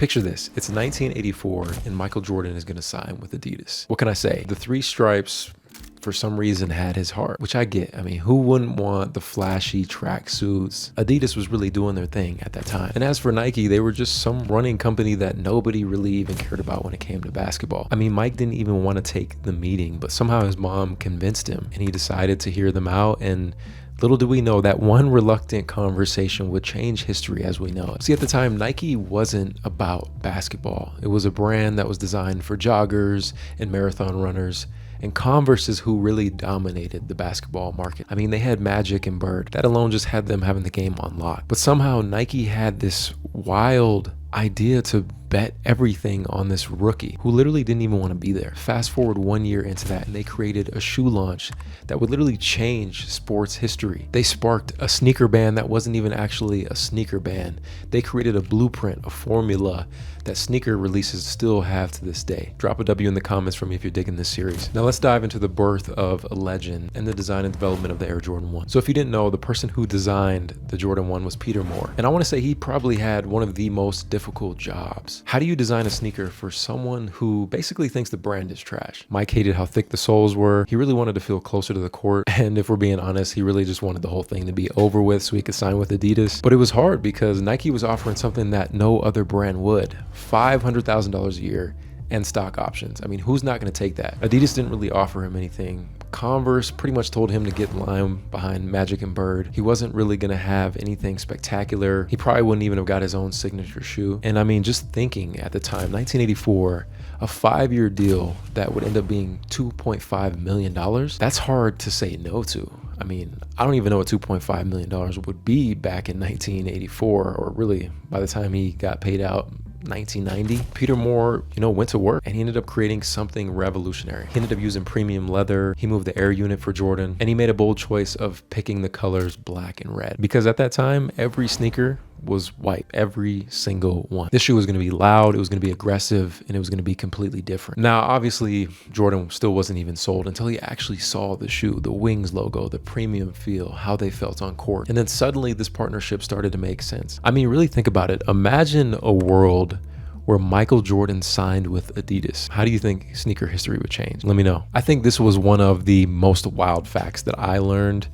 Picture this, it's 1984 and Michael Jordan is gonna sign with Adidas. What can I say? The three stripes for some reason had his heart, which I get. I mean, who wouldn't want the flashy tracksuits? Adidas was really doing their thing at that time. And as for Nike, they were just some running company that nobody really even cared about when it came to basketball. I mean, Mike didn't even want to take the meeting, but somehow his mom convinced him and he decided to hear them out. And little do we know that one reluctant conversation would change history as we know it. See, at the time, Nike wasn't about basketball. It was a brand that was designed for joggers and marathon runners. And Converse is who really dominated the basketball market. I mean, they had Magic and Bird. That alone just had them having the game on lock. But somehow Nike had this wild idea to bet everything on this rookie who literally didn't even want to be there. Fast forward 1 year into that and they created a shoe launch that would literally change sports history. They sparked a sneaker band that wasn't even actually a sneaker band. They created a blueprint, a formula that sneaker releases still have to this day. Drop a W in the comments for me if you're digging this series. Now let's dive into the birth of a legend and the design and development of the Air Jordan 1. So if you didn't know, the person who designed the Jordan 1 was Peter Moore. And I want to say he probably had one of the most difficult jobs. How do you design a sneaker for someone who basically thinks the brand is trash? Mike hated how thick the soles were. He really wanted to feel closer to the court. And if we're being honest, he really just wanted the whole thing to be over with so he could sign with Adidas. But it was hard because Nike was offering something that no other brand would. $500,000 a year and stock options. I mean, who's not going to take that? Adidas didn't really offer him anything. Converse pretty much told him to get in line behind Magic and Bird. He wasn't really going to have anything spectacular. He probably wouldn't even have got his own signature shoe. And I mean, just thinking at the time, 1984, a 5-year deal that would end up being $2.5 million, that's hard to say no to. I mean, I don't even know what $2.5 million would be back in 1984, or really by the time he got paid out, 1990. Peter Moore, went to work and he ended up creating something revolutionary. He ended up using premium leather. He moved the air unit for Jordan and he made a bold choice of picking the colors black and red because at that time, every sneaker was white, every single one. This shoe was going to be loud, it was going to be aggressive, and it was going to be completely different. Now, obviously, Jordan still wasn't even sold until he actually saw the shoe, the Wings logo, the premium feel, how they felt on court. And then suddenly this partnership started to make sense. I mean, really think about it. Imagine a world where Michael Jordan signed with Adidas. How do you think sneaker history would change? Let me know. I think this was one of the most wild facts that I learned,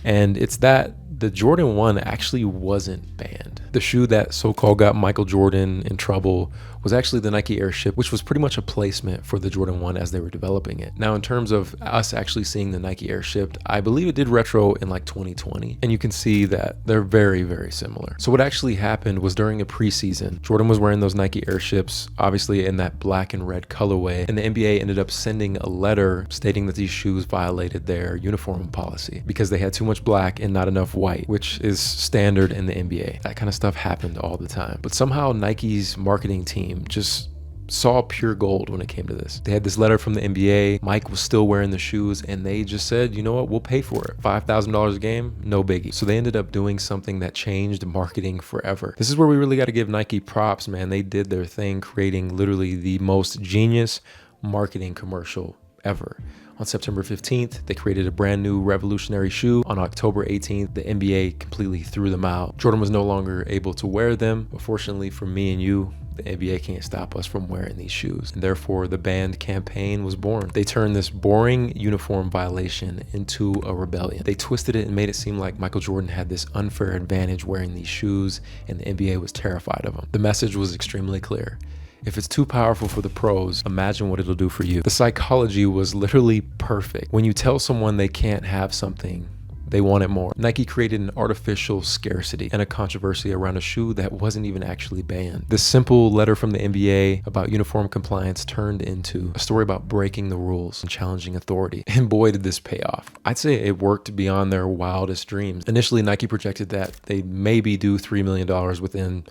and it's that the Jordan 1 actually wasn't banned. The shoe that so-called got Michael Jordan in trouble was actually the Nike Airship, which was pretty much a placement for the Jordan 1 as they were developing it. Now, in terms of us actually seeing the Nike Airship, I believe it did retro in like 2020, and you can see that they're very, very similar. So what actually happened was during a preseason, Jordan was wearing those Nike Airships, obviously in that black and red colorway, and the NBA ended up sending a letter stating that these shoes violated their uniform policy because they had too much black and not enough white, which is standard in the NBA. That kind of stuff happened all the time. But somehow Nike's marketing team just saw pure gold when it came to this. They had this letter from the NBA. Mike was still wearing the shoes and they just said, you know what, we'll pay for it. $5,000 a game, no biggie. So they ended up doing something that changed marketing forever. This is where we really got to give Nike props, man. They did their thing, creating literally the most genius marketing commercial ever. On September 15th, they created a brand new revolutionary shoe. On October 18th, the NBA completely threw them out. Jordan was no longer able to wear them. But fortunately for me and you, the NBA can't stop us from wearing these shoes. And therefore, the banned campaign was born. They turned this boring uniform violation into a rebellion. They twisted it and made it seem like Michael Jordan had this unfair advantage wearing these shoes, and the NBA was terrified of him. The message was extremely clear. If it's too powerful for the pros, imagine what it'll do for you. The psychology was literally perfect. When you tell someone they can't have something, they want it more. Nike created an artificial scarcity and a controversy around a shoe that wasn't even actually banned. This simple letter from the NBA about uniform compliance turned into a story about breaking the rules and challenging authority. And boy, did this pay off. I'd say it worked beyond their wildest dreams. Initially, Nike projected that they'd maybe do $3 million within,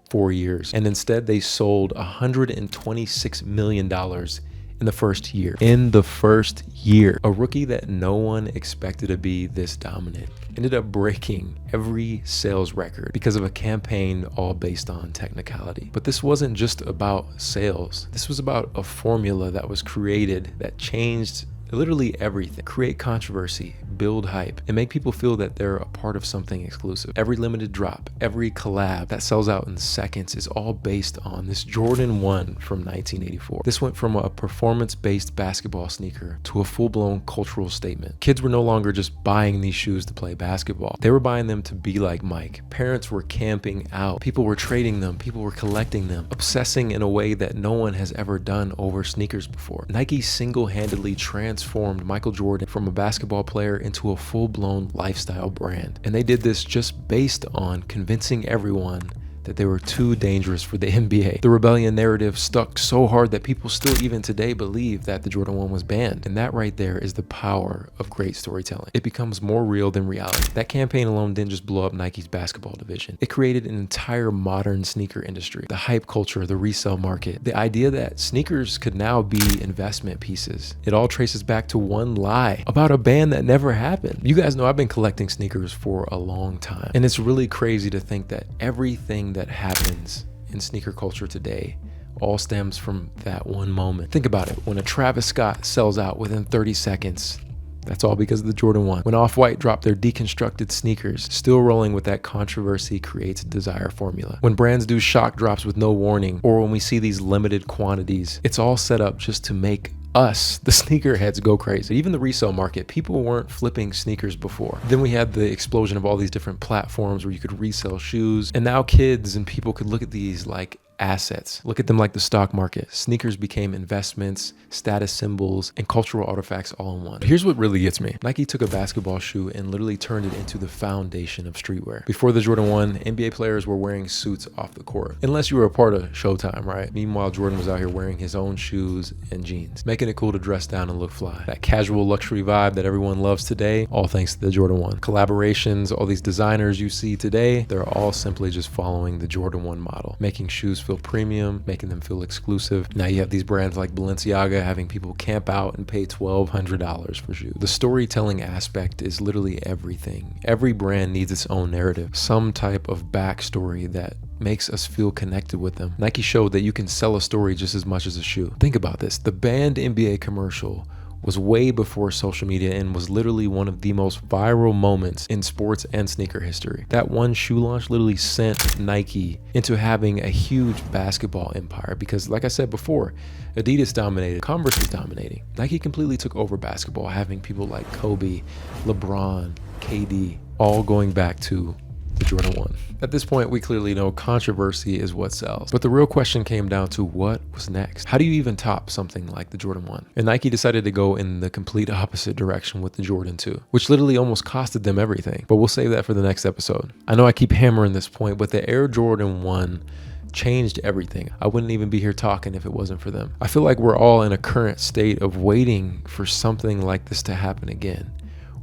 4 years. And instead they sold $126 million in the first year. In the first year, a rookie that no one expected to be this dominant ended up breaking every sales record because of a campaign all based on technicality. But this wasn't just about sales. This was about a formula that was created that changed literally everything. Create controversy, build hype and make people feel that they're a part of something exclusive. Every limited drop, every collab that sells out in seconds is all based on this Jordan 1 from 1984. This went from a performance-based basketball sneaker to a full-blown cultural statement. Kids were no longer just buying these shoes to play basketball. They were buying them to be like Mike. Parents were camping out. People were trading them. People were collecting them, obsessing in a way that no one has ever done over sneakers before. Nike single-handedly transformed Michael Jordan from a basketball player into a full-blown lifestyle brand. And they did this just based on convincing everyone that they were too dangerous for the NBA. The rebellion narrative stuck so hard that people still even today believe that the Jordan 1 was banned. And that right there is the power of great storytelling. It becomes more real than reality. That campaign alone didn't just blow up Nike's basketball division. It created an entire modern sneaker industry. The hype culture, the resale market, the idea that sneakers could now be investment pieces. It all traces back to one lie about a ban that never happened. You guys know I've been collecting sneakers for a long time. And it's really crazy to think that everything that happens in sneaker culture today all stems from that one moment. Think about it. When a Travis Scott sells out within 30 seconds, that's all because of the Jordan 1. When Off-White dropped their deconstructed sneakers, still rolling with that controversy creates a desire formula. When brands do shock drops with no warning, or when we see these limited quantities, it's all set up just to make us, the sneakerheads, go crazy. Even the resale market, people weren't flipping sneakers before. Then we had the explosion of all these different platforms where you could resell shoes, and now kids and people could look at these like assets. Look at them like the stock market. Sneakers became investments, status symbols, and cultural artifacts all in one. But here's what really gets me. Nike took a basketball shoe and literally turned it into the foundation of streetwear. Before the Jordan 1, NBA players were wearing suits off the court, unless you were a part of Showtime, right? Meanwhile, Jordan was out here wearing his own shoes and jeans, making it cool to dress down and look fly. That casual luxury vibe that everyone loves today, all thanks to the Jordan 1. Collaborations, all these designers you see today, they're all simply just following the Jordan 1 model, making shoes feel premium, making them feel exclusive. Now you have these brands like Balenciaga having people camp out and pay $1,200 for shoes. The storytelling aspect is literally everything. Every brand needs its own narrative, some type of backstory that makes us feel connected with them. Nike showed that you can sell a story just as much as a shoe. Think about this. The banned NBA commercial was way before social media and was literally one of the most viral moments in sports and sneaker history. That one shoe launch literally sent Nike into having a huge basketball empire because, like I said before, Adidas dominated, Converse was dominating. Nike completely took over basketball, having people like Kobe, LeBron, KD, all going back to the Jordan 1. At this point, we clearly know controversy is what sells. But the real question came down to what was next? How do you even top something like the Jordan 1? And Nike decided to go in the complete opposite direction with the Jordan 2, which literally almost costed them everything. But we'll save that for the next episode. I know I keep hammering this point, but the Air Jordan 1 changed everything. I wouldn't even be here talking if it wasn't for them. I feel like we're all in a current state of waiting for something like this to happen again,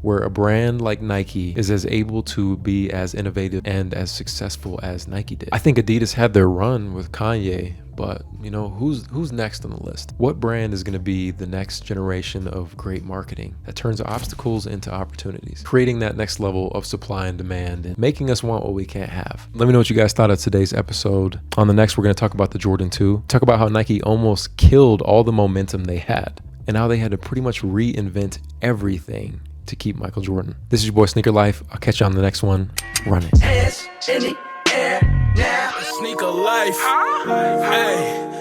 where a brand like Nike is as able to be as innovative and as successful as Nike did. I think Adidas had their run with Kanye, but you know, who's next on the list? What brand is going to be the next generation of great marketing that turns obstacles into opportunities, creating that next level of supply and demand and making us want what we can't have? Let me know what you guys thought of today's episode. On the next, we're going to talk about the Jordan 2, talk about how Nike almost killed all the momentum they had and how they had to pretty much reinvent everything to keep Michael Jordan. This is your boy Sneaker Life. I'll catch you on the next one. Run it. Hands in the air now. Sneaker Life. Hey.